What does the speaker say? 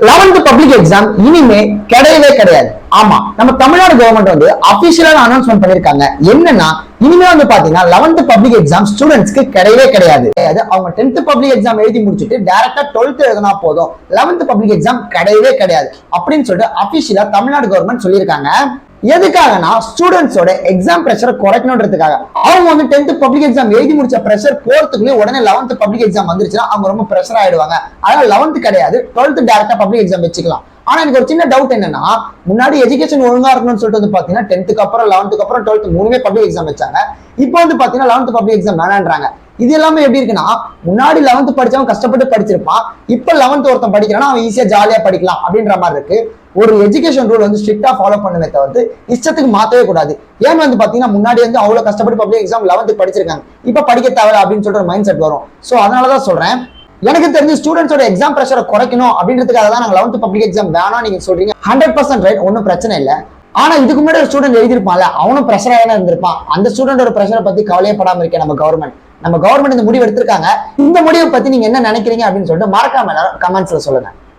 11th public exam இனிமே கிடையவே கிடையாது. ஆமா, நம்ம தமிழ்நாடு கவர்மெண்ட் வந்து அபிஷியலா அனௌன்ஸ்மெண்ட் பண்ணிருக்காங்க. என்னன்னா இனிமே வந்து பாத்தீங்கன்னா 11th பப்ளிக் எக்ஸாம் ஸ்டூடெண்ட்ஸ்க்கு கிடையவே கிடையாது. அவங்க 10th பப்ளிக் எக்ஸாம் எழுதி முடிச்சுட்டு டைரக்டா 12th எழுதினா போதும், 11th பப்ளிக் எக்ஸாம் கிடையவே கிடையாது அப்படின்னு சொல்லிட்டு அபிஷியலா தமிழ்நாடு கவர்மெண்ட் சொல்லியிருக்காங்க. எதுக்காகனா ஸ்டூடெண்ட்ஸோட எக்ஸாம் பிரஷரை குறைக்கணும்ன்றதுக்காக. அவங்க வந்து 10th பப்ளிக் எக்ஸாம் எழுதி முடிச்ச பிரஷர் போறதுக்குள்ளே உடனே 11th பப்ளிக் எக்ஸாம் வந்துருச்சுன்னா அவங்க ரொம்ப பிரஷர் ஆயிடுவாங்க. அதனால 11th கிடையாது, 12th டைரக்டா பப்ளிக் எக்ஸாம் வச்சுக்கலாம். ஆனா எனக்கு ஒரு சின்ன டவுட் என்னன்னா, முன்னாடி எஜுகேஷன் ஒழுங்கா இருக்கணும்னு சொல்லிட்டு வந்து பாத்தீங்கன்னா 10th அப்புறம் 11th அப்புறம் 12th மூணுமே பப்ளிக் எக்ஸாம் வச்சாங்க. இப்போ வந்து பாத்தீங்கன்னா 11th பப்ளிக் எக்ஸாம் வேணான்றாங்க. இது எல்லாமே எப்படி இருக்குன்னா, முன்னாடி 11th படிச்சவன் கஷ்டப்பட்டு படிச்சிருப்பான், இப்ப 11th ஒருத்தன் படிக்கிறான்னா அவன் ஈஸியா ஜாலியா படிக்கலாம் அப்படின்ற மாதிரி இருக்கு. ஒரு எஜுகேஷன் ரூல் வந்து ஸ்ட்ரிக்டா ஃபாலோ பண்ணுமே தவிர்த்து இஷ்டத்துக்கு மாத்தவே கூடாது. ஏன் வந்து பாத்தீங்கன்னா முன்னாடி வந்து அவ்வளவு கஷ்டப்பட்டு பப்ளிக் எக்ஸாம் 11th படிச்சிருக்காங்க, இப்ப படிக்க தேவை அப்படின்னு சொல்லிட்டு ஒரு மைண்ட் செட் வரும். சோ அதனாலதான் சொல்றேன், எனக்கு தெரிஞ்சு ஸ்டூடெண்ட்ஸோட எக்ஸாம் பிரஷரை குறைக்கணும் அப்படின்றதுக்காக தான் நாங்க 11th பப்ளிக் எக்ஸாம் வேணாம் நீங்க சொல்றீங்க. 100% ரைட், ஒன்னும் பிரச்சனை இல்லை. ஆனா இதுக்கு முன்னாடி ஒரு ஸ்டூடெண்ட் எழுதிருப்பான்ல, அவனும் பிரஷரா இருந்திருப்பான். அந்த ஸ்டூடெண்டோட பிரஷரை பத்தி கவலையே படாம இருக்கேன் நம்ம கவர்மெண்ட் இந்த முடிவு எடுத்திருக்காங்க. இந்த முடிவை பத்தி நீங்க என்ன நினைக்கிறீங்க அப்படின்னு சொல்லிட்டு மறக்காம எல்லாரும் கமெண்ட்ஸ்ல சொல்லுங்க.